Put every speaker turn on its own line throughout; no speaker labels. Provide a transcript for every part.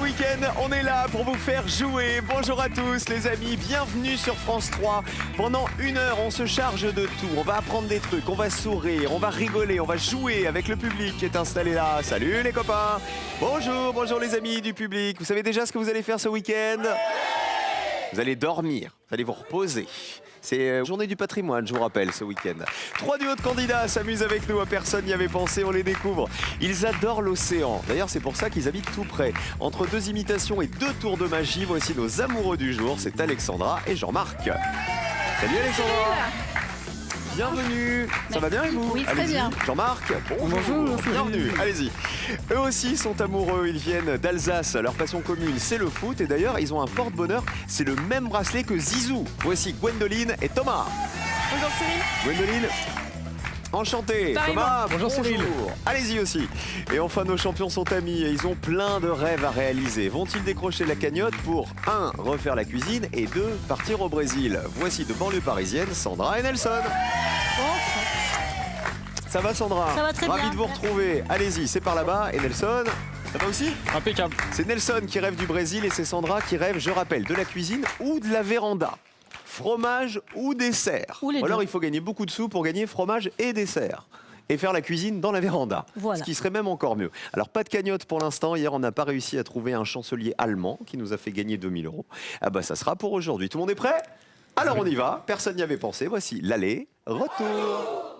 week-end, on est là pour vous faire jouer. Bonjour à tous les amis, bienvenue sur France 3. Pendant 1 heure, on se charge de tout. On va apprendre des trucs, on va sourire, on va rigoler, on va jouer avec le public qui est installé là. Salut les copains. Bonjour les amis du public. Vous savez déjà ce que vous allez faire ce week-end? Vous allez dormir, vous allez vous reposer. C'est journée du patrimoine, je vous rappelle, ce week-end. 3 duos de candidats s'amusent avec nous, personne n'y avait pensé, on les découvre. Ils adorent l'océan. D'ailleurs, c'est pour ça qu'ils habitent tout près. Entre 2 imitations et 2 tours de magie, voici nos amoureux du jour, c'est Alexandra et Jean-Marc. Salut Alexandra. Bienvenue. Ça va bien et vous?
Oui, très bien.
Jean-Marc, bonjour. Bienvenue, allez-y. Eux aussi sont amoureux, ils viennent d'Alsace. Leur passion commune, c'est le foot. Et d'ailleurs, ils ont un porte-bonheur, c'est le même bracelet que Zizou. Voici Gwendoline et Thomas.
Bonjour Cyril.
Gwendoline, enchanté. Thomas, bonjour Cyril. Allez-y aussi. Et enfin, nos champions sont amis et ils ont plein de rêves à réaliser. Vont-ils décrocher la cagnotte pour 1. refaire la cuisine et 2. partir au Brésil? Voici de banlieue parisienne, Sandra et Nelson. Ça va Sandra?
Ça va très bien.
Ravi de vous retrouver. Allez-y, c'est par là-bas. Et Nelson, ça va aussi?
Impeccable.
C'est Nelson qui rêve du Brésil et c'est Sandra qui rêve, je rappelle, de la cuisine ou de la véranda. Fromage ou dessert.
Ou les
alors
deux.
il faut gagner beaucoup de sous pour gagner fromage et dessert. Et faire la cuisine dans la véranda.
Voilà.
Ce qui serait même encore mieux. Alors pas de cagnotte pour l'instant. Hier on n'a pas réussi à trouver un chancelier allemand qui nous a fait gagner 2000 €. Ah bah ça sera pour aujourd'hui. Tout le monde est prêt? Alors on y va. Personne n'y avait pensé. Voici l'aller, retour.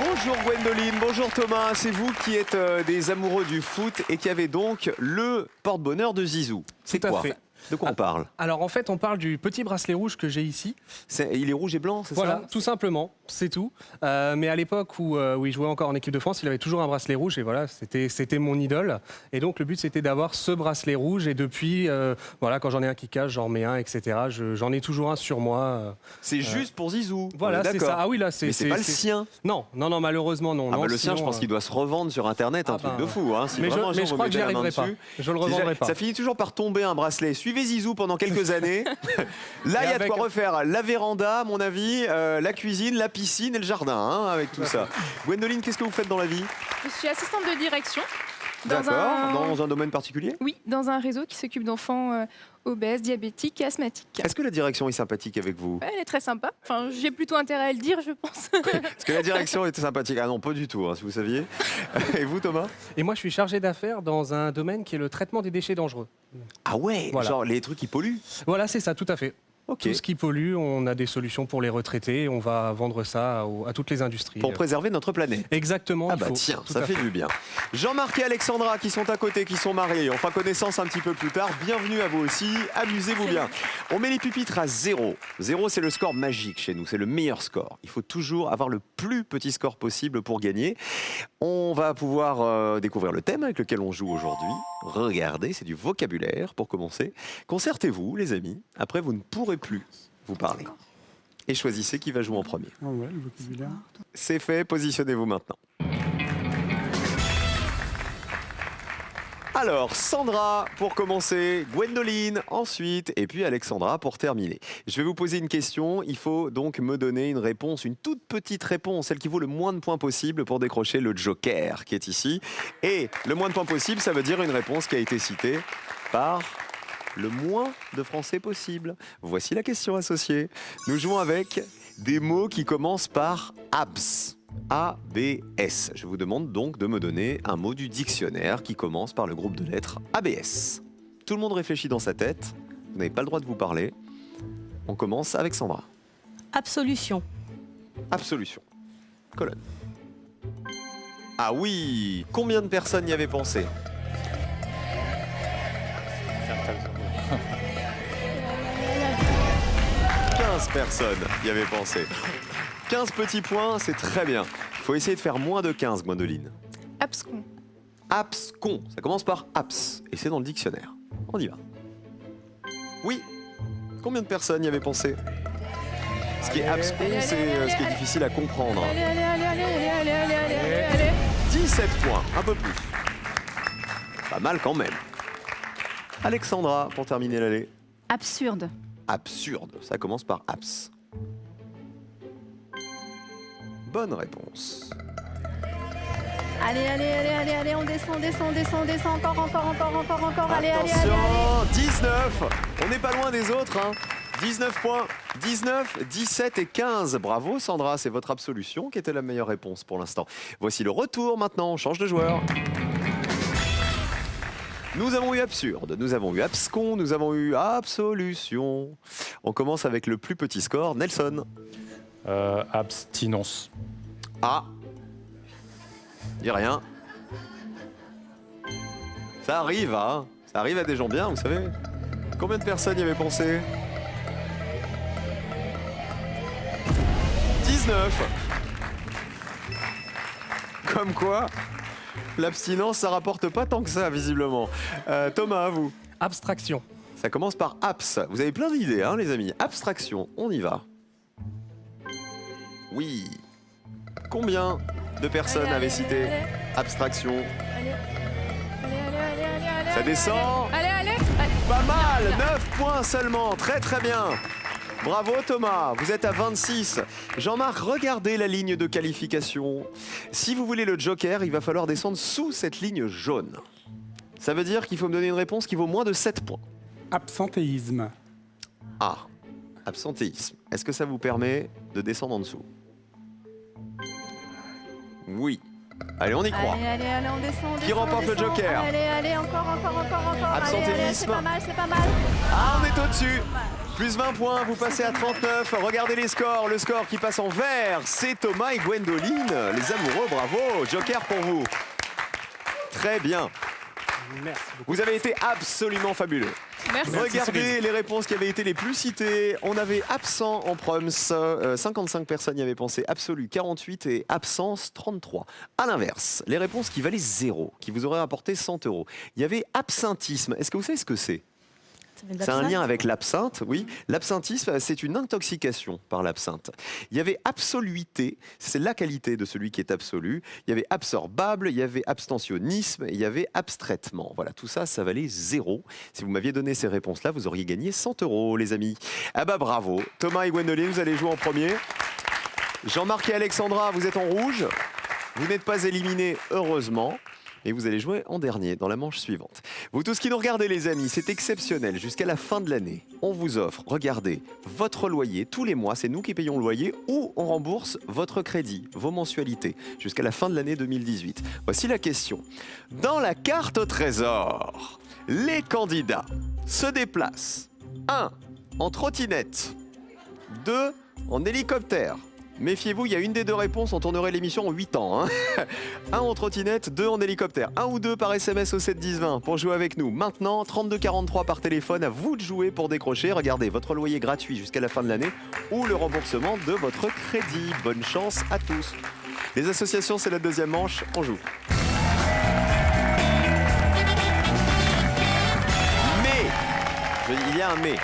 Bonjour Gwendoline, bonjour Thomas, c'est vous qui êtes des amoureux du foot et qui avez donc le porte-bonheur de Zizou. C'est
Tout à
quoi?
fait.
De quoi on parle?
Alors en fait, on parle du petit bracelet rouge que j'ai ici.
Il est rouge et blanc, c'est
Voilà,
ça?
tout simplement, c'est tout. Mais à l'époque où il jouait encore en équipe de France, il avait toujours un bracelet rouge et voilà, c'était mon idole. Et donc le but c'était d'avoir ce bracelet rouge et depuis, voilà, quand j'en ai un qui cache, j'en mets un, etc. J'en ai toujours un sur moi.
C'est juste pour Zizou.
Voilà, c'est ça. Ah oui, là,
Mais c'est pas le sien.
Non, malheureusement non.
Ah
Non,
bah le sien, je
sinon,
pense qu'il doit se revendre sur Internet, un truc de fou. Hein. Si
mais
vraiment un jour
je
vous
crois que
mettez
j'y
la main
arriverai pas.
dessus,
Je le revendrai pas.
Ça finit toujours par tomber un bracelet. Suivez Zizou pendant quelques années. Là, il y a de quoi refaire la véranda, à mon avis, la cuisine, la piscine et le jardin, hein, avec tout ça. Gwendoline, qu'est-ce que vous faites dans la vie?
Je suis assistante de direction.
D'accord, dans un domaine particulier?
Oui, dans un réseau qui s'occupe d'enfants obèses, diabétiques et asthmatiques.
Est-ce que la direction est sympathique avec vous?
Ouais, elle est très sympa. Enfin, j'ai plutôt intérêt à le dire, je pense.
Est-ce que la direction était sympathique? Ah non, pas du tout, hein, si vous saviez. Et vous, Thomas?
Et moi, je suis chargé d'affaires dans un domaine qui est le traitement des déchets dangereux.
Ah ouais,
Voilà.
genre les trucs qui polluent?
Voilà, c'est ça, tout à fait.
Ok.
Tout ce qui pollue, on a des solutions pour les retraités. On va vendre ça à toutes les industries.
Pour préserver notre planète.
Exactement.
Ah
il
bah
faut.
tiens,
Tout
ça
à
fait du bien. Jean-Marc et Alexandra qui sont à côté, qui sont mariés. On fera connaissance un petit peu plus tard. Bienvenue à vous aussi. Amusez-vous bien. On met les pupitres à 0. 0, c'est le score magique chez nous. C'est le meilleur score. Il faut toujours avoir le plus petit score possible pour gagner. On va pouvoir découvrir le thème avec lequel on joue aujourd'hui. Regardez, c'est du vocabulaire pour commencer. Concertez-vous, les amis. Après, vous ne pourrez plus vous parler. Et choisissez qui va jouer en premier.
Ah ouais, le vocabulaire.
C'est fait, positionnez-vous maintenant. Alors, Sandra pour commencer, Gwendoline ensuite, et puis Alexandra pour terminer. Je vais vous poser une question, il faut donc me donner une réponse, une toute petite réponse, celle qui vaut le moins de points possible pour décrocher le joker qui est ici. Et le moins de points possible, ça veut dire une réponse qui a été citée par le moins de français possible. Voici la question associée. Nous jouons avec des mots qui commencent par abs. ABS. Je vous demande donc de me donner un mot du dictionnaire qui commence par le groupe de lettres ABS. Tout le monde réfléchit dans sa tête. Vous n'avez pas le droit de vous parler. On commence avec Sandra.
Absolution.
Absolution. Colonne. Ah oui! Combien de personnes y avaient pensé? 15 personnes y avaient pensé. 15 petits points, c'est très bien. Il faut essayer de faire moins de 15, Gwendoline.
Abscon.
Abscon, ça commence par abs, et c'est dans le dictionnaire. On y va. Oui. Combien de personnes y avaient pensé? Ce qui est abscon,
Allez,
c'est
allez,
ce qui est
allez,
difficile à comprendre.
Allez, allez, allez, allez, allez, allez, allez, allez, allez.
17 points, un peu plus. Pas mal quand même. Alexandra, pour terminer l'allée.
Absurde.
Absurde, ça commence par abs. Bonne réponse.
Allez, on descend, encore. Allez.
Attention, 19. On n'est pas loin des autres. 19 points. 19, 17 et 15. Bravo Sandra, c'est votre absolution qui était la meilleure réponse pour l'instant. Voici le retour maintenant, on change de joueur. Nous avons eu absurde, nous avons eu abscon, nous avons eu absolution. On commence avec le plus petit score, Nelson.
Abstinence.
Ah. Dis rien. Ça arrive, hein. Ça arrive à des gens bien, vous savez. Combien de personnes y avaient pensé ? 19. Comme quoi, l'abstinence, ça rapporte pas tant que ça, visiblement. Thomas, à vous.
Abstraction.
Ça commence par abs. Vous avez plein d'idées, hein, les amis. Abstraction, on y va. Oui. Combien de personnes avaient cité abstraction? Ça descend.
Allez.
Pas mal, 9 points seulement, très bien. Bravo Thomas, vous êtes à 26. Jean-Marc, regardez la ligne de qualification. Si vous voulez le joker, il va falloir descendre sous cette ligne jaune. Ça veut dire qu'il faut me donner une réponse qui vaut moins de 7 points.
Absentéisme.
Ah, absentéisme. Est-ce que ça vous permet de descendre en dessous? Oui. Allez, on y croit.
Allez, on descend.
Qui remporte le joker?
Allez, encore.
Absentéisme.
Allez, c'est pas mal.
Ah, on est au-dessus. Plus 20 points, vous passez à 39. Regardez les scores. Le score qui passe en vert, c'est Thomas et Gwendoline. Les amoureux, bravo. Joker pour vous. Très bien.
Merci beaucoup.
Vous avez été absolument fabuleux.
Merci.
Regardez les réponses qui avaient été les plus citées. On avait absent en proms, 55 personnes y avaient pensé, absolu 48 et absence 33. À l'inverse, les réponses qui valaient 0, qui vous auraient apporté 100 €. Il y avait absentisme. Est-ce que vous savez ce que c'est ? C'est un lien avec l'absinthe, oui. L'absentisme, c'est une intoxication par l'absinthe. Il y avait absoluité, c'est la qualité de celui qui est absolu. Il y avait absorbable, il y avait abstentionnisme, il y avait abstraitement. Voilà, tout ça, ça valait 0. Si vous m'aviez donné ces réponses-là, vous auriez gagné 100 €, les amis. Ah bah bravo. Thomas et Gwendoline, vous allez jouer en premier. Jean-Marc et Alexandra, vous êtes en rouge. Vous n'êtes pas éliminés, heureusement. Et vous allez jouer en dernier dans la manche suivante. Vous tous qui nous regardez les amis, c'est exceptionnel. Jusqu'à la fin de l'année, on vous offre, regardez, votre loyer tous les mois, c'est nous qui payons le loyer, ou on rembourse votre crédit, vos mensualités, jusqu'à la fin de l'année 2018. Voici la question. Dans la carte au trésor, les candidats se déplacent 1. En trottinette, 2. En hélicoptère. Méfiez-vous, il y a une des deux réponses, on tournerait l'émission en 8 ans. 1 en trottinette, 2 en hélicoptère. 1 ou 2 par SMS au 7 10 20 pour jouer avec nous. Maintenant, 32 43 par téléphone, à vous de jouer pour décrocher. Regardez, votre loyer gratuit jusqu'à la fin de l'année ou le remboursement de votre crédit. Bonne chance à tous. Les associations, c'est la deuxième manche, on joue. Mais, il y a un mais.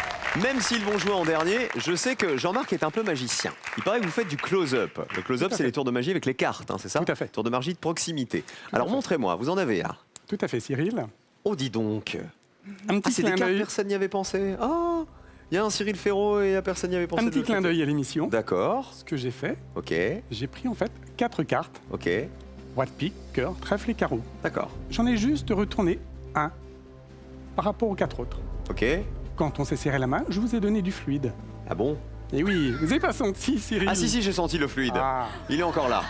Même s'ils vont jouer en dernier, je sais que Jean-Marc est un peu magicien. Il paraît que vous faites du close-up. Le close-up, c'est les tours de magie avec les cartes, hein, c'est ça ?
Tout à fait.
Tours de magie de proximité. Alors montrez-moi, vous en avez un.
Tout à fait, Cyril.
Oh, dis donc.
Un
Ah,
petit
c'est des
clin
cartes,
d'œil.
personne n'y avait pensé. Ah, il y a un Cyril Ferraud et personne n'y avait pensé.
Un
de
petit
l'autre
clin
côté.
d'œil à l'émission.
D'accord,
Ce que j'ai fait,
ok,
j'ai pris en fait 4 cartes.
ok,
Roi de pique, cœur, trèfle et carreau.
d'accord,
J'en ai juste retourné un par rapport aux 4 autres.
ok.
Quand on s'est serré la main, je vous ai donné du fluide.
Ah bon ?
Et oui, vous n'avez pas senti, Cyril?
Ah si, j'ai senti le fluide.
Ah.
Il est encore là.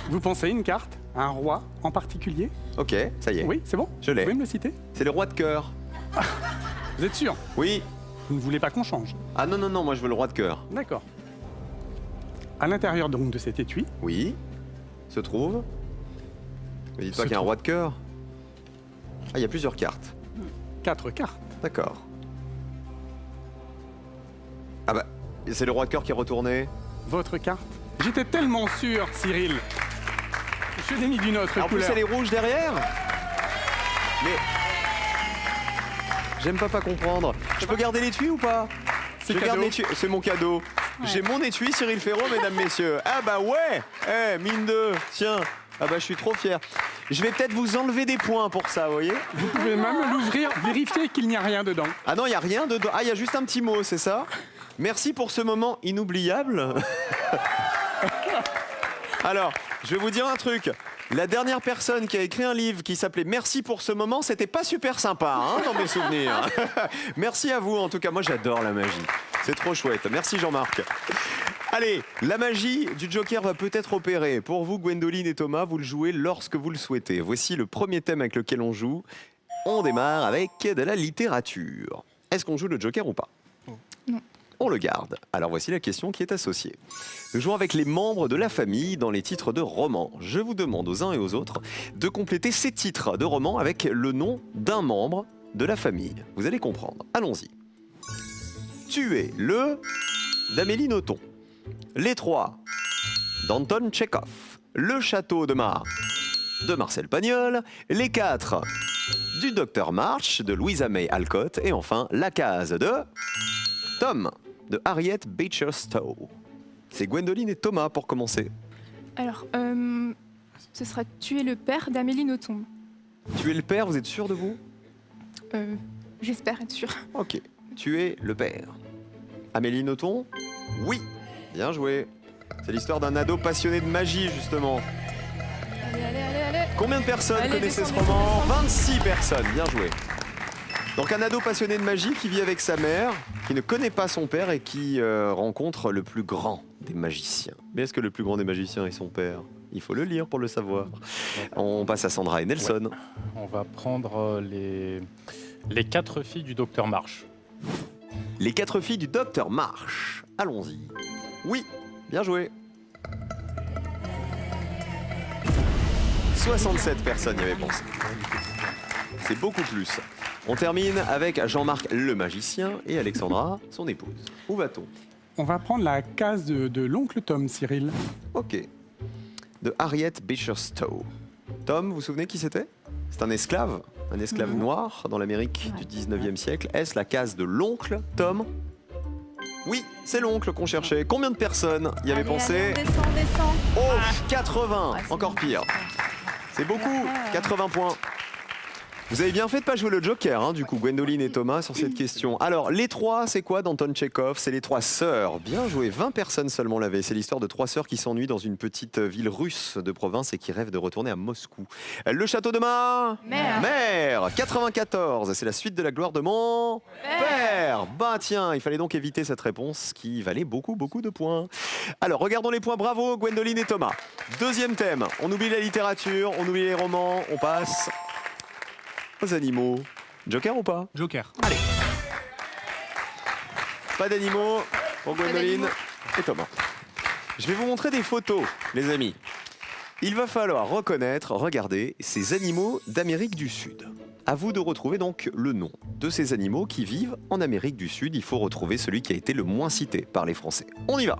Vous pensez une carte, un roi en particulier?
Ok, ça y est.
Oui, c'est bon?
Je l'ai.
Vous pouvez me le citer?
C'est le roi de cœur.
Vous êtes sûr?
Oui.
Vous ne voulez pas qu'on change?
Ah non, moi je veux le roi de cœur.
D'accord. À l'intérieur donc de cet étui,
Oui. Se trouve. Mais dites pas
Se
qu'il y a un
trouve.
roi de cœur. Ah, il y a plusieurs cartes.
4 cartes.
D'accord. Ah bah, c'est le roi de cœur qui est retourné.
Votre carte. J'étais tellement sûr, Cyril. Je l'ai mis d'une autre
En plus,
couleur.
elle est rouge derrière. Mais... J'aime pas comprendre. Je peux garder l'étui ou pas?
C'est
Je garde
cadeau.
l'étui. C'est mon cadeau. J'ai mon étui, Cyril Ferraud, mesdames, messieurs. Ah bah ouais. Mine de... Tiens. Ah bah je suis trop fier. Je vais peut-être vous enlever des points pour ça, vous voyez?
Vous pouvez même l'ouvrir, vérifier qu'il n'y a rien dedans.
Ah non, il n'y a rien dedans. Ah, il y a juste un petit mot, c'est ça? Merci pour ce moment inoubliable. Alors, je vais vous dire un truc. La dernière personne qui a écrit un livre qui s'appelait Merci pour ce moment, c'était pas super sympa, hein, dans mes souvenirs. Merci à vous, en tout cas. Moi, j'adore la magie. C'est trop chouette. Merci, Jean-Marc. Allez, la magie du Joker va peut-être opérer. Pour vous, Gwendoline et Thomas, vous le jouez lorsque vous le souhaitez. Voici le premier thème avec lequel on joue. On démarre avec de la littérature. Est-ce qu'on joue le Joker ou pas?
Non.
On le garde. Alors voici la question qui est associée. Nous jouons avec les membres de la famille dans les titres de romans. Je vous demande aux uns et aux autres de compléter ces titres de romans avec le nom d'un membre de la famille. Vous allez comprendre. Allons-y. Tuer le d'Amélie Nothomb. Les trois d'Anton Tchekhov. Le château de Mar de Marcel Pagnol. Les quatre du Docteur March de Louisa May Alcott. Et enfin, La case de Tom de Harriet Beecher Stowe. C'est Gwendoline et Thomas pour commencer.
Alors, ce sera Tuer le père d'Amélie Nothomb.
Tuer le père, vous êtes sûr de vous?
J'espère être sûre.
Ok. Tuer le père. Amélie Nothomb? Oui. Bien joué. C'est l'histoire d'un ado passionné de magie, justement.
Allez, allez, allez, allez.
Combien de personnes
Allez,
connaissaient ce
descends,
roman?
descends.
26 personnes. Bien joué. Donc un ado passionné de magie qui vit avec sa mère, qui ne connaît pas son père et qui rencontre le plus grand des magiciens. Mais est-ce que le plus grand des magiciens est son père? Il faut le lire pour le savoir. On passe à Sandra et Nelson.
On va prendre les 4 filles du docteur March.
Les 4 filles du Docteur March. Allons-y. Oui, bien joué. 67 personnes y avaient pensé. C'est beaucoup plus. On termine avec Jean-Marc le magicien et Alexandra, son épouse. Où va-t-on?
On va prendre la case de l'oncle Tom, Cyril.
Ok. De Harriet Beecher Stowe. Tom, vous vous souvenez qui c'était? C'est un esclave noir dans l'Amérique du 19e siècle. Est-ce la case de l'oncle Tom? Oui, c'est l'oncle qu'on cherchait. Combien de personnes y avaient
Allez,
pensé?
allez, on descend, on descend.
Oh, 80.
Ouais, c'est
Encore
bon.
pire. C'est beaucoup, 80 points. Vous avez bien fait de pas jouer le Joker, hein, du coup, Gwendoline et Thomas, sur cette question. Alors, les trois, c'est quoi d'Anton Tchekhov? C'est les trois sœurs. Bien joué, 20 personnes seulement l'avaient. C'est l'histoire de trois sœurs qui s'ennuient dans une petite ville russe de province et qui rêvent de retourner à Moscou. Le château de Mar Mère 94, c'est la suite de la gloire de mon père. Bah tiens, il fallait donc éviter cette réponse qui valait beaucoup de points. Alors, regardons les points. Bravo, Gwendoline et Thomas. Deuxième thème, on oublie la littérature, on oublie les romans, on passe aux animaux. Joker ou pas?
Joker.
Pas d'animaux pour Gwendoline
d'animaux.
et Thomas. Je vais vous montrer des photos, les amis. Il va falloir reconnaître, regardez, ces animaux d'Amérique du Sud. À vous de retrouver donc le nom de ces animaux qui vivent en Amérique du Sud. Il faut retrouver celui qui a été le moins cité par les Français. On y va.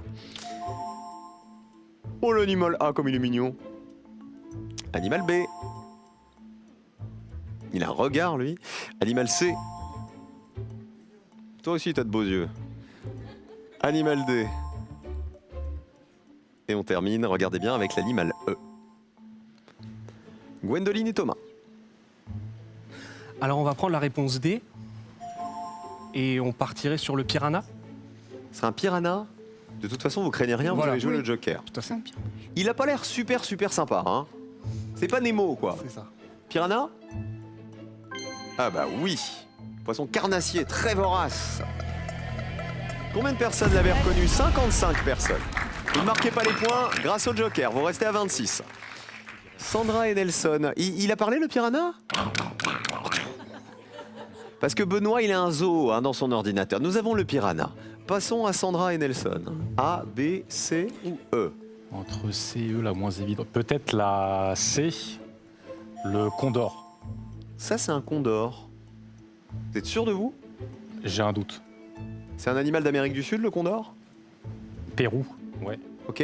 Oh, l'animal A comme il est mignon. Animal B. Il a un regard, lui. Animal C. Toi aussi, t'as de beaux yeux. Animal D. Et on termine, regardez bien, avec l'animal E. Gwendoline et Thomas.
Alors on va prendre la réponse D et on partirait sur le piranha.
C'est un piranha. De toute façon, vous craignez rien,
Voilà.
vous avez joué
Oui.
le Joker.
Tout à fait.
Il a pas l'air super sympa, hein. C'est pas Nemo, quoi.
C'est ça.
Piranha? Ah bah oui. Poisson carnassier, très vorace. Combien de personnes l'avaient reconnu? 55 personnes. Vous ne marquez pas les points grâce au Joker, vous restez à 26. Sandra et Nelson, il a parlé le piranha? Parce que Benoît, il a un zoo hein, dans son ordinateur. Nous avons le piranha. Passons à Sandra et Nelson. A, B, C ou E?
Entre C et E, la moins évidente. Peut-être la C, le condor.
Ça, c'est un condor. Vous êtes sûr de vous?
J'ai un doute.
C'est un animal d'Amérique du Sud, le condor?
Pérou, ouais.
Ok,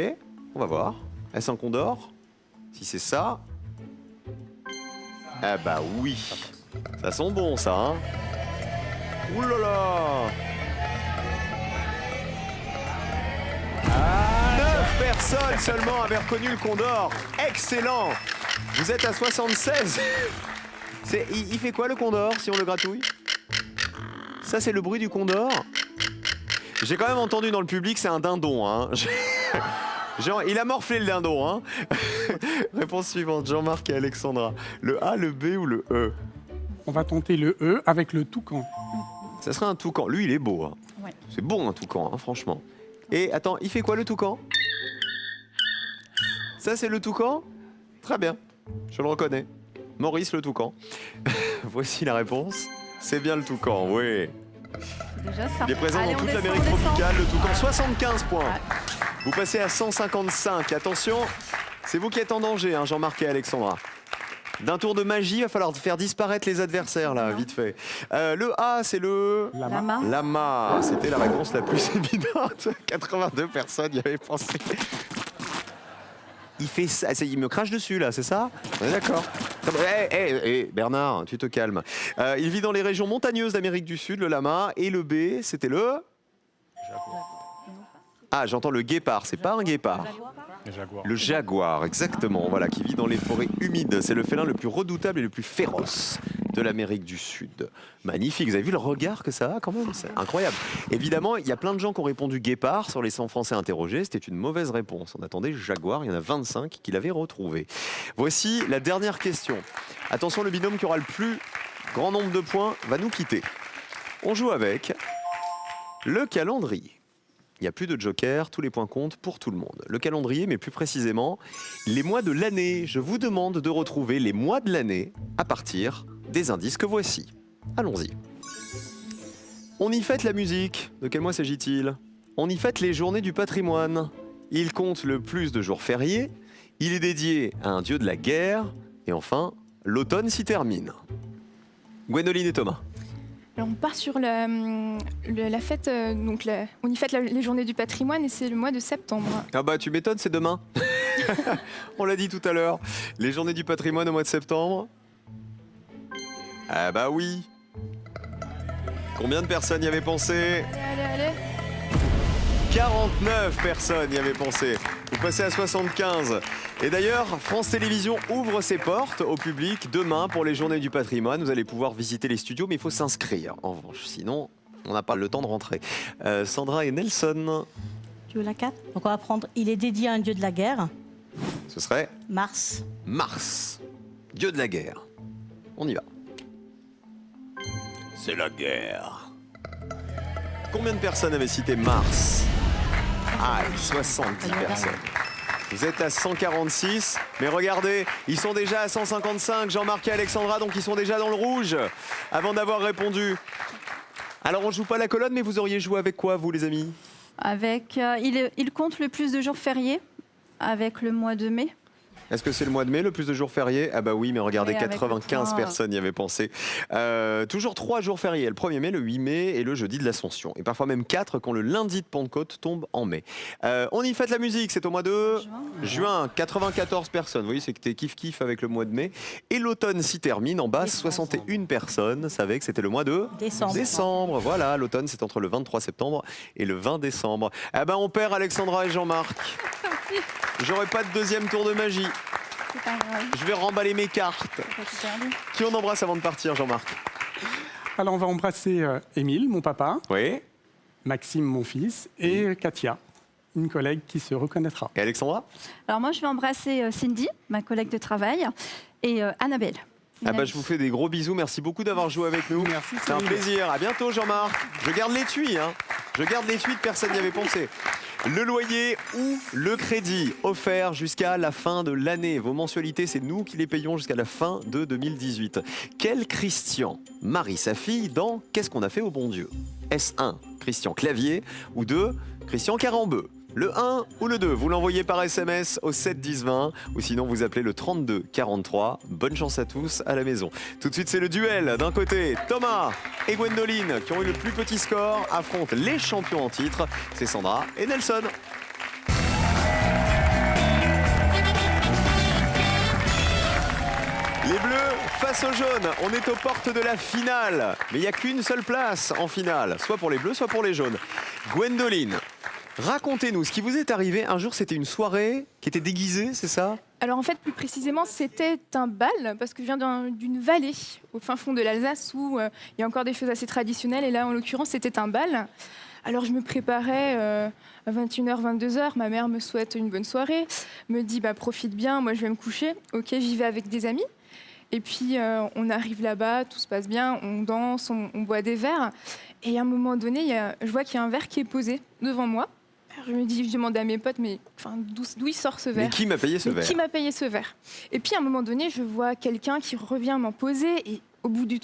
on va voir. Est-ce un condor? Si c'est ça... Ah bah oui. Ça sent bon, ça, hein? Ouh là là! 9 personnes seulement avaient reconnu le condor. Excellent! Vous êtes à 76. Il fait quoi, le condor, si on le gratouille? Ça, c'est le bruit du condor? J'ai quand même entendu dans le public, c'est un dindon, hein. Jean, il a morflé le dindon, hein. Réponse suivante, Jean-Marc et Alexandra. Le A, le B ou le E?
On va tenter le E avec le toucan.
Ça serait un toucan. Lui, il est beau. Hein.
Ouais.
C'est bon, un toucan, hein, franchement. Et attends, il fait quoi le toucan? Ça, c'est le toucan? Très bien, je le reconnais. Maurice le toucan. Voici la réponse. C'est bien le toucan, oui.
Déjà ça.
Il est présent
Allez,
dans
on
toute
descend,
l'Amérique
on descend.
tropicale. Le toucan, 75 points. Vous passez à 155. Attention, c'est vous qui êtes en danger, hein, Jean-Marc et Alexandra. D'un tour de magie, il va falloir faire disparaître les adversaires, là, vite fait. Le A, c'est le...
Lama.
Lama. C'était la réponse la plus évidente. 82 personnes y avaient pensé. Il fait ça, il me crache dessus, là, c'est ça? On est d'accord. Bernard, tu te calmes. Il vit dans les régions montagneuses d'Amérique du Sud, le lama. Et le B, c'était le... Ah, j'entends le guépard. C'est pas un guépard.
Les jaguars.
Le jaguar, exactement, voilà, qui vit dans les forêts humides. C'est le félin le plus redoutable et le plus féroce de l'Amérique du Sud. Magnifique, vous avez vu le regard que ça a quand même? C'est incroyable. Évidemment, il y a plein de gens qui ont répondu guépard sur les 100 Français interrogés. C'était une mauvaise réponse. On attendait jaguar, il y en a 25 qui l'avaient retrouvé. Voici la dernière question. Attention, le binôme qui aura le plus grand nombre de points va nous quitter. On joue avec le calendrier. Il n'y a plus de joker, tous les points comptent pour tout le monde. Le calendrier, mais plus précisément, les mois de l'année. Je vous demande de retrouver les mois de l'année à partir des indices que voici. Allons-y. On y fête la musique. De quel mois s'agit-il? On y fête les journées du patrimoine. Il compte le plus de jours fériés. Il est dédié à un dieu de la guerre. Et enfin, l'automne s'y termine. Gwendoline et Thomas.
Alors on part sur la fête, on y fête les journées du patrimoine et c'est le mois de septembre.
Ah bah tu m'étonnes, c'est demain. On l'a dit tout à l'heure. Les journées du patrimoine au mois de septembre. Ah bah oui. Combien de personnes y avaient pensé?
Allez.
49 personnes y avaient pensé. Vous passez à 75. Et d'ailleurs, France Télévisions ouvre ses portes au public demain pour les journées du patrimoine. Vous allez pouvoir visiter les studios, mais il faut s'inscrire. En revanche, sinon, on n'a pas le temps de rentrer. Sandra et Nelson,
Tu veux la 4? Donc on va prendre, il est dédié à un dieu de la guerre,
ce serait
Mars.
Mars, dieu de la guerre. On y va. C'est la guerre. Combien de personnes avaient cité Mars? Ah, 70 personnes. Vous êtes à 146, mais regardez, ils sont déjà à 155, Jean-Marc et Alexandra, donc ils sont déjà dans le rouge, avant d'avoir répondu. Alors on joue pas la colonne, mais vous auriez joué avec quoi, vous les amis?
Avec, il compte le plus de jours fériés avec le mois de mai.
Est-ce que c'est le mois de mai, le plus de jours fériés? Ah bah oui, mais regardez,
Oui, avec
95
le
personnes y avaient pensé. Toujours 3 jours fériés, le 1er mai, le 8 mai et le jeudi de l'Ascension. Et parfois même 4 quand le lundi de Pentecôte tombe en mai. On y fête la musique, c'est au mois de juin. 94 personnes, vous voyez, c'est que t'es kiff-kiff avec le mois de mai. Et l'automne s'y termine, en bas, 61 personnes savaient que c'était le mois de
Décembre.
Voilà, l'automne c'est entre le 23 septembre et le 20 décembre. Ah ben on perd Alexandra et Jean-Marc. J'aurai pas de deuxième tour de magie.
C'est pas grave.
Je vais remballer mes cartes.
J'ai pas tout perdu.
Qui on embrasse avant de partir, Jean-Marc?
Alors on va embrasser Émile, mon papa,
Oui.
Maxime, mon fils, et Katia, une collègue qui se reconnaîtra.
Et Alexandra?
Alors moi je vais embrasser Cindy, ma collègue de travail, et Annabelle.
Ah bah, je vous fais des gros bisous. Merci beaucoup d'avoir joué avec nous.
Merci,
C'est un
Cyril.
plaisir. À bientôt, Jean-Marc. Je garde l'étui, hein. Je garde l'étui de personne n'y avait pensé. Le loyer ou le crédit offert jusqu'à la fin de l'année. Vos mensualités, c'est nous qui les payons jusqu'à la fin de 2018. Quel Christian marie sa fille dans Qu'est-ce qu'on a fait au bon Dieu? Est-ce 1, Christian Clavier, ou 2, Christian Carambeu? Le 1 ou le 2, vous l'envoyez par SMS au 7 10 20 ou sinon vous appelez le 32 43. Bonne chance à tous à la maison. Tout de suite, c'est le duel. D'un côté, Thomas et Gwendoline qui ont eu le plus petit score affrontent les champions en titre. C'est Sandra et Nelson. Les Bleus face aux Jaunes, on est aux portes de la finale. Mais il n'y a qu'une seule place en finale, soit pour les Bleus, soit pour les Jaunes. Gwendoline, racontez-nous ce qui vous est arrivé. Un jour, c'était une soirée qui était déguisée, c'est ça?
Alors en fait, plus précisément, c'était un bal, parce que je viens d'une vallée au fin fond de l'Alsace où il y a encore des choses assez traditionnelles. Et là, en l'occurrence, c'était un bal. Alors je me préparais à 21h, 22h. Ma mère me souhaite une bonne soirée, me dit profite bien, moi je vais me coucher. Ok, j'y vais avec des amis. Et puis on arrive là-bas, tout se passe bien, on danse, on boit des verres. Et à un moment donné, je vois qu'il y a un verre qui est posé devant moi. Alors, je demande à mes potes, mais d'où il sort ce verre?
Mais qui m'a payé ce verre?
Qui m'a payé ce verre? Et puis à un moment donné, je vois quelqu'un qui revient m'en poser et au bout de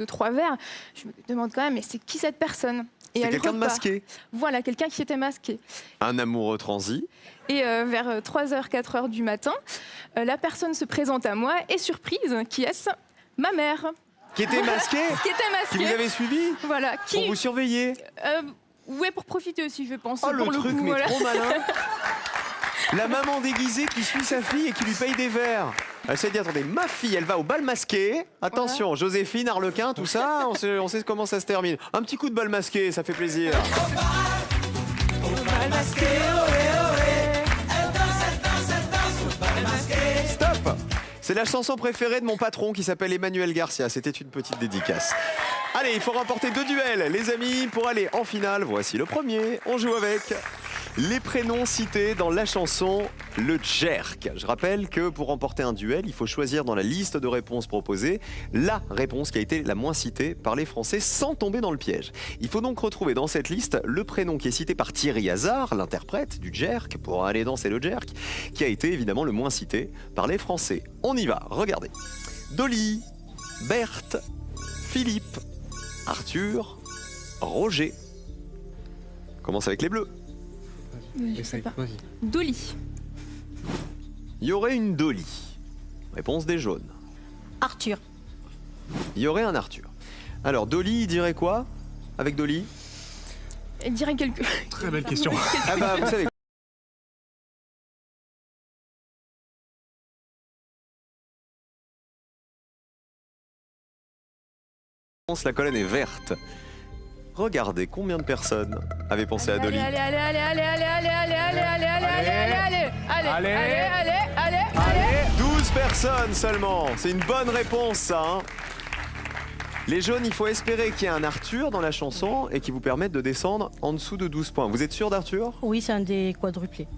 3 verres, je me demande quand même, mais c'est qui cette personne? Et
C'est
elle
quelqu'un de
repart.
masqué.
Voilà, quelqu'un qui était masqué.
Un amoureux transi.
Et vers 3h, 4h du matin, la personne se présente à moi et surprise, qui est-ce? Ma mère.
Qui était masqué?
Qui était
Qui
masquée.
vous avait suivi?
Voilà.
Pour vous surveiller?
Ouais, pour profiter aussi, je pense.
Oh,
pour
le truc,
coup,
mais
voilà.
trop malin. La maman déguisée qui suit sa fille et qui lui paye des verres. Elle s'est dit, attendez, ma fille, elle va au bal masqué. Attention, Joséphine, Arlequin, tout ça, on sait comment ça se termine. Un petit coup de bal masqué, ça fait plaisir. Stop! C'est la chanson préférée de mon patron qui s'appelle Emmanuel Garcia. C'était une petite dédicace. Allez, il faut remporter 2 duels, les amis, pour aller en finale. Voici le premier. On joue avec les prénoms cités dans la chanson Le Jerk. Je rappelle que pour remporter un duel, il faut choisir dans la liste de réponses proposées la réponse qui a été la moins citée par les Français sans tomber dans le piège. Il faut donc retrouver dans cette liste le prénom qui est cité par Thierry Hazard, l'interprète du Jerk, pour aller danser le Jerk, qui a été évidemment le moins cité par les Français. On y va, regardez. Dolly, Berthe, Philippe, Arthur, Roger. On commence avec les bleus.
Je sais pas.
Vas-y.
Dolly.
Il y aurait une Dolly. Réponse des jaunes.
Arthur.
Il y aurait un Arthur. Alors, Dolly, il dirait quoi avec Dolly?
Elle dirait quelque...
Très belle question.
Ah bah, vous savez. La colonne est verte. Regardez combien de personnes avaient pensé à Dolly.
Allez, allez, allez, allez, allez, allez, allez, allez, allez, allez, allez, allez, allez, allez, allez, allez, allez.
12 personnes seulement. C'est une bonne réponse, ça. Hein. Les jaunes, il faut espérer qu'il y ait un Arthur dans la chanson et qui vous permette de descendre en dessous de 12 points. Vous êtes sûr d'Arthur?
Oui, c'est un des quadruplés.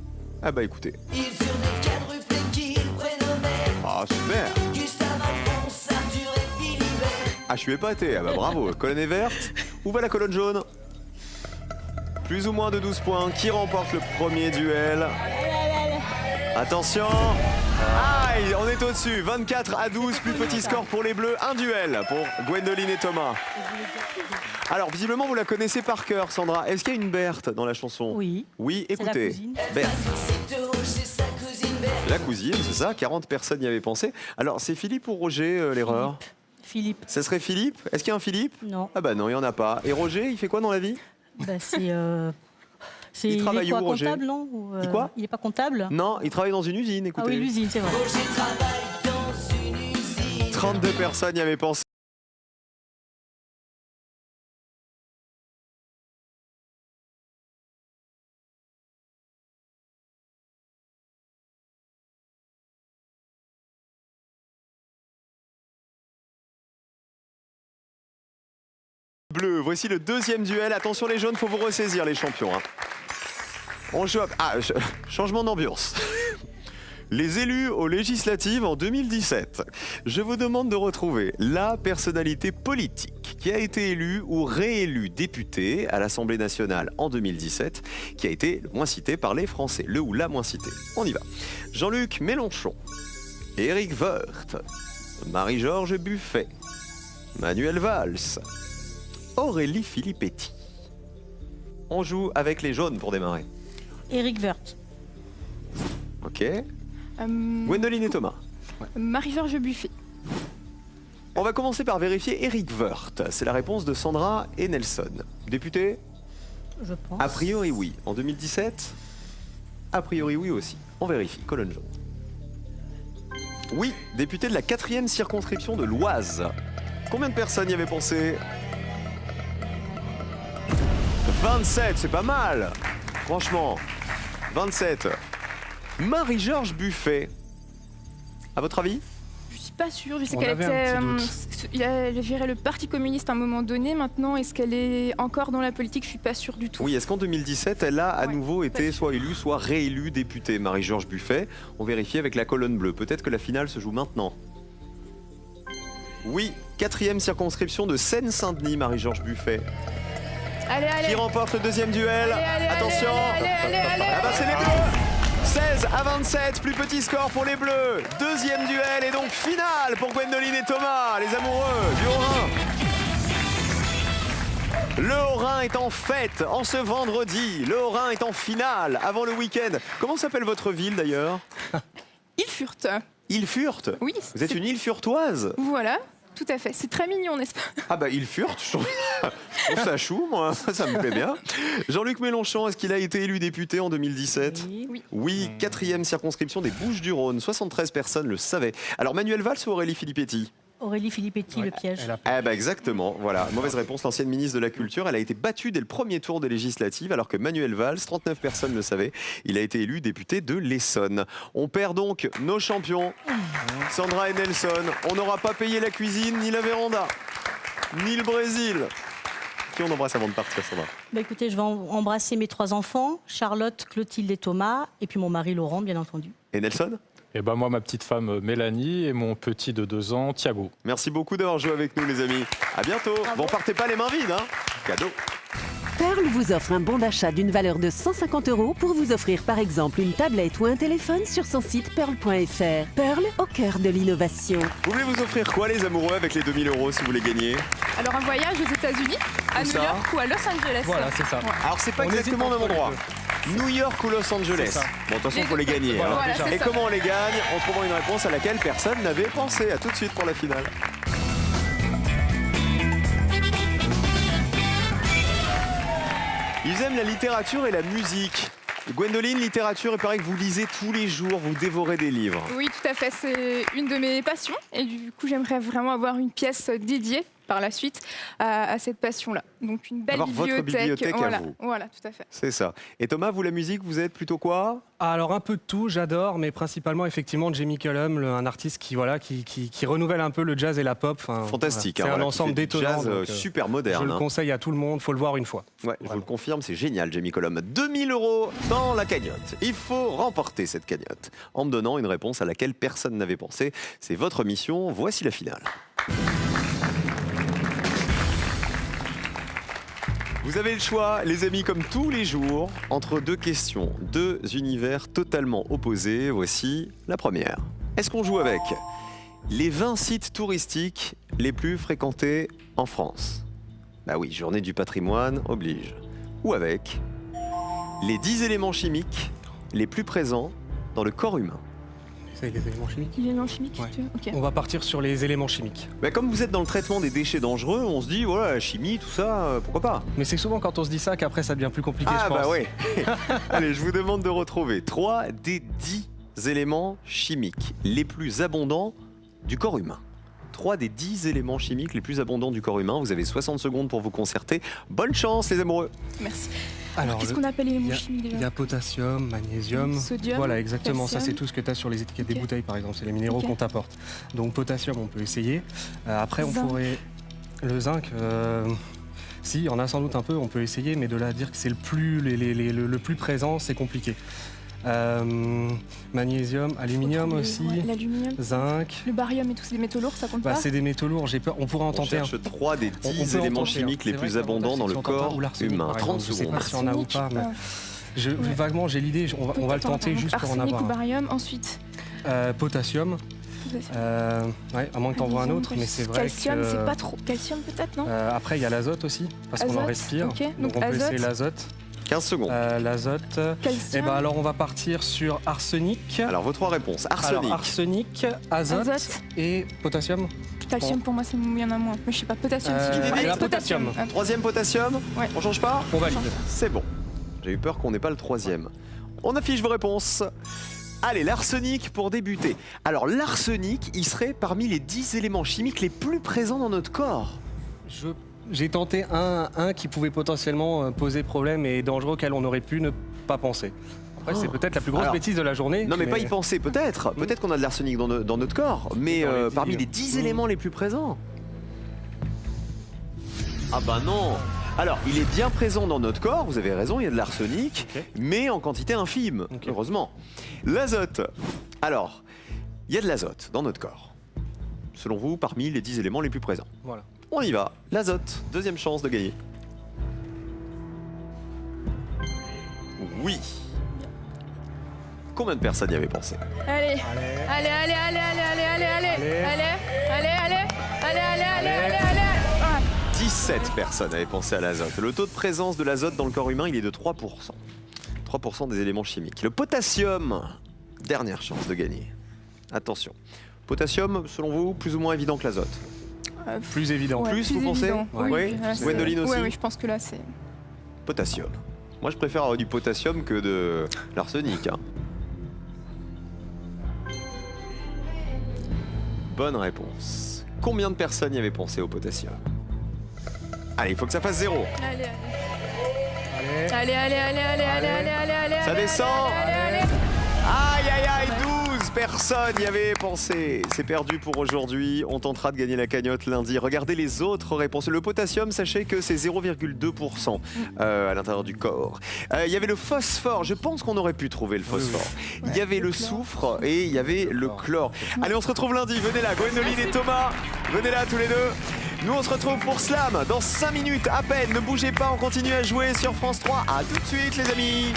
Ah bah écoutez.
Ils furent des quadruplés qu'ils prénommaient
Ah super.
Gustave, Alphonse, Arthur et Philibert.
Ah je suis épaté. Ah bah bravo. Colonne est verte. Où va la colonne jaune? Plus ou moins de 12 points. Qui remporte le premier duel? Attention. Aïe, on est au-dessus. 24 à 12, plus petit score pour les bleus. Un duel pour Gwendoline et Thomas. Alors, visiblement, vous la connaissez par cœur, Sandra. Est-ce qu'il y a une Berthe dans la chanson?
Oui.
Oui,
C'est la
écoutez.
cousine.
Berthe.
C'est chez sa cousine Berthe.
La cousine, c'est ça. 40 personnes y avaient pensé. Alors, c'est Philippe ou Roger, l'erreur?
Philippe.
Ça serait Philippe? Est-ce qu'il y a un Philippe?
Non.
Ah bah non, il n'y en a pas. Et Roger, il fait quoi dans la vie?
Bah, c'est.
Il travaille
est quoi,
où, Roger?
comptable, non Ou,
Il quoi?
Il n'est pas comptable?
Non, il travaille dans une usine,
Ah
écoutez.
oui, l'usine, c'est vrai.
Roger travaille dans une usine.
32 personnes y avaient pensé. Bleu, voici le deuxième duel. Attention les jaunes, faut vous ressaisir les champions. Hein. On joue à... changement d'ambiance. Les élus aux législatives en 2017. Je vous demande de retrouver la personnalité politique qui a été élue ou réélue député à l'Assemblée nationale en 2017, qui a été le moins cité par les Français, le ou la moins cité. On y va. Jean-Luc Mélenchon, Éric Woerth, Marie-Georges Buffet, Manuel Valls, Aurélie Filippetti. On joue avec les jaunes pour démarrer.
Éric Woerth.
Ok. Gwendoline et Thomas.
Marie-Georges Buffet.
On va commencer par vérifier Éric Woerth. C'est la réponse de Sandra et Nelson. Député?
Je pense.
A priori oui. En 2017? A priori oui aussi. On vérifie. Colonne jaune. Oui, député de la 4e circonscription de l'Oise. Combien de personnes y avaient pensé? 27, c'est pas mal. Franchement, 27. Marie-Georges Buffet. À votre avis?
Je suis pas sûre. Je sais
On
qu'elle
avait
était.
un petit
Elle gérait le Parti communiste à un moment donné. Maintenant, est-ce qu'elle est encore dans la politique? Je suis pas sûre du tout.
Oui, est-ce qu'en 2017, elle a à
Ouais,
nouveau été soit élue, soit réélue députée, Marie-Georges Buffet? On vérifie avec la colonne bleue. Peut-être que la finale se joue maintenant. Oui, 4e circonscription de Seine-Saint-Denis, Marie-Georges Buffet.
Allez, allez.
Qui remporte le deuxième duel?
Allez,
Attention.
allez.
Ah bah c'est les Bleus. 16 à 27, plus petit score pour les Bleus. Deuxième duel et donc finale pour Gwendoline et Thomas, les amoureux du Haut-Rhin. Le Haut-Rhin est en fête en ce vendredi. Le Haut-Rhin est en finale avant le week-end. Comment s'appelle votre ville d'ailleurs?
Ils furent.
Ilfurt.
Oui.
Vous êtes une île furtoise?
Voilà, tout à fait. C'est très mignon, n'est-ce pas?
Ah bah Ilfurt, je trouve ça chou, moi, ça me plaît bien. Jean-Luc Mélenchon, est-ce qu'il a été élu député en 2017?
Oui.
Oui, 4e circonscription des Bouches-du-Rhône, 73 personnes le savaient. Alors Manuel Valls ou Aurélie Filippetti?
Aurélie Filippetti, le piège.
Eh ben exactement, voilà, mauvaise réponse, l'ancienne ministre de la Culture, elle a été battue dès le premier tour des législatives, alors que Manuel Valls, 39 personnes le savaient, il a été élu député de l'Essonne. On perd donc nos champions, Sandra et Nelson. On n'aura pas payé la cuisine, ni la véranda, ni le Brésil. Qui on embrasse avant de partir, Sandra?
Bah, écoutez, je vais embrasser mes 3 enfants, Charlotte, Clotilde et Thomas, et puis mon mari Laurent, bien entendu.
Et Nelson?
Et ben moi, ma petite femme Mélanie et mon petit de 2 ans, Thiago.
Merci beaucoup d'avoir joué avec nous, les amis. À bientôt. Bon, partez pas les mains vides, hein. Cadeau.
Pearl vous offre un bon d'achat d'une valeur de 150 € pour vous offrir par exemple une tablette ou un téléphone sur son site pearl.fr. Pearl, au cœur de l'innovation.
Vous voulez vous offrir quoi, les amoureux, avec les 2000 € si vous les gagnez?
Alors, un voyage aux États-Unis, à
Où
New
ça
York ou à Los Angeles.
Voilà, c'est ça.
Alors, c'est pas
On
exactement au
hésite
même
entre
endroit. New York ou Los Angeles.
C'est ça.
Bon, de toute façon, il faut les gagner.
Voilà,
hein.
déjà.
Et
c'est
comment on les gagne? En trouvant une réponse à laquelle personne n'avait pensé. À tout de suite pour la finale. Ils aiment la littérature et la musique. Gwendoline, littérature, il paraît que vous lisez tous les jours, vous dévorez des livres.
Oui, tout à fait. C'est une de mes passions. Et du coup, j'aimerais vraiment avoir une pièce dédiée par la suite à cette passion-là. Donc, une belle
Avoir votre bibliothèque à
voilà.
vous.
Voilà, tout à fait.
C'est ça. Et Thomas, vous, la musique, vous êtes plutôt quoi?
Alors un peu de tout, j'adore, mais principalement effectivement Jamie Cullum, un artiste qui renouvelle un peu le jazz et la pop. Enfin,
Fantastique.
voilà. C'est
hein,
un
voilà,
ensemble
qui fait du
détonnant.
jazz
donc,
super
je
moderne.
le
hein.
conseille à tout le monde, faut le voir une fois.
Ouais, je vous le confirme, c'est génial, Jamie Cullum. 2000 € dans la cagnotte. Il faut remporter cette cagnotte en me donnant une réponse à laquelle personne n'avait pensé. C'est votre mission. Voici la finale. Vous avez le choix, les amis, comme tous les jours, entre 2 questions, 2 univers totalement opposés. Voici la première. Est-ce qu'on joue avec les 20 sites touristiques les plus fréquentés en France? Bah oui, journée du patrimoine oblige. Ou avec les 10 éléments chimiques les plus présents dans le corps humain?
C'est les éléments chimiques.
Les éléments chimiques,
Ouais.
tu veux? Ok.
On va partir sur les éléments chimiques.
Bah comme vous êtes dans le traitement des déchets dangereux, on se dit, voilà, la chimie, tout ça, pourquoi pas?
Mais c'est souvent quand on se dit ça qu'après ça devient plus compliqué,
Ah
je pense.
bah oui. Allez, je vous demande de retrouver 3 des 10 éléments chimiques les plus abondants du corps humain. 3 des 10 éléments chimiques les plus abondants du corps humain. Vous avez 60 secondes pour vous concerter. Bonne chance, les amoureux.
Merci.
Alors,
Qu'est-ce qu'on appelle les
il y
éléments
a-
chimiques
Il y
déjà?
a potassium, magnésium.
Sodium,
Voilà, exactement. Ça,
calcium.
c'est tout ce que tu as sur les étiquettes des
Ok.
bouteilles, par exemple. C'est les minéraux
Ok.
qu'on t'apporte. Donc, potassium, on peut essayer. Après, on
Zinc.
pourrait. Le zinc. Si, il y en a sans doute un peu, on peut essayer, mais de là à dire que c'est le plus présent, c'est compliqué. Magnésium, aluminium aussi,
Ouais, l'aluminium.
zinc.
Le barium et tous ces métaux lourds, ça compte
Bah,
pas?
c'est des métaux lourds, j'ai peur. On pourrait en
On
tenter un.
cherche 3 des
On
10
peut en
éléments
tenter un.
chimiques les
C'est vrai
plus
que l'avantage,
abondants
c'est
dans
que
le
si on tente pas,
corps
ou l'arsenic,
humain.
par
30
exemple, je sais
secondes.
pas si on a ou pas, mais
Ouais.
vaguement j'ai l'idée, on va le tenter juste pour en
Arsenic
avoir
ou
un.
barium, ensuite.
Potassium, ouais, à moins que t'en vois un autre, mais c'est vrai
Calcium,
que...
c'est pas trop. Calcium peut-être, non?
Après, il y a l'azote aussi, parce qu'on en
Azote,
respire.
ok.
Donc
Donc
on peut
azote.
essayer l'azote.
15 secondes.
L'azote. Et
Calcium.
ben alors on va partir sur arsenic.
Alors, vos 3 réponses. Arsenic.
Alors, arsenic, azote,
Azote.
et potassium.
Calcium pour moi, il y en a moins. Mais je sais pas, potassium.
Euh,
si tu veux.
et
Allez,
la potassium.
Ah,
3e potassium.
Ouais.
On change pas?
On valide.
C'est bon. J'ai eu peur qu'on n'ait pas le 3e. On affiche vos réponses. Allez, l'arsenic pour débuter. Alors, l'arsenic, il serait parmi les 10 éléments chimiques les plus présents dans notre corps.
J'ai tenté un qui pouvait potentiellement poser problème et dangereux auquel on aurait pu ne pas penser. Après, c'est peut-être la plus grosse
Alors,
bêtise de la journée.
Non mais pas y penser, peut-être. Peut-être qu'on a de l'arsenic dans notre corps, mais
Dans les 10
parmi les 10 éléments les plus présents. Ah bah non. Alors, il est bien présent dans notre corps, vous avez raison, il y a de l'arsenic,
Ok.
mais en quantité infime,
Ok.
heureusement. L'azote. Alors, il y a de l'azote dans notre corps. Selon vous, parmi les 10 éléments les plus présents.
Voilà.
On y va. L'azote, deuxième chance de gagner. Oui. Combien de personnes y avaient pensé?
Allez, allez, allez, allez, allez, allez, allez, allez, allez, allez, allez, allez, allez, allez, allez.
17 personnes avaient pensé à l'azote. Le taux de présence de l'azote dans le corps humain, il est de 3%. 3% des éléments chimiques. Le potassium, dernière chance de gagner. Attention. Potassium, selon vous, plus ou moins évident que l'azote?
Plus évident.
Ouais,
Plus, vous pensez?
évident.
Oui.
là, c'est-
Gwendoline aussi?
Ouais, oui, je pense que là, c'est.
Potassium. Moi, je préfère avoir du potassium que de l'arsenic. Hein. Bonne réponse. Combien de personnes y avaient pensé au potassium? Allez, il faut que ça fasse 0.
Allez, allez. Allez, allez, allez, allez, allez, allez, allez, allez.
Ça
allez,
descend.
allez, allez, allez.
Aïe, aïe, aïe, 12 personnes y avaient pensé. C'est perdu pour aujourd'hui. On tentera de gagner la cagnotte lundi. Regardez les autres réponses. Le potassium, sachez que c'est 0,2% à l'intérieur du corps. Il y avait le phosphore. Je pense qu'on aurait pu trouver le phosphore. Il y avait le soufre et il y avait le chlore. Allez, on se retrouve lundi. Venez là, Gwendoline et Thomas. Venez là tous les deux. Nous, on se retrouve pour Slam dans 5 minutes à peine. Ne bougez pas, on continue à jouer sur France 3. À tout de suite, les amis.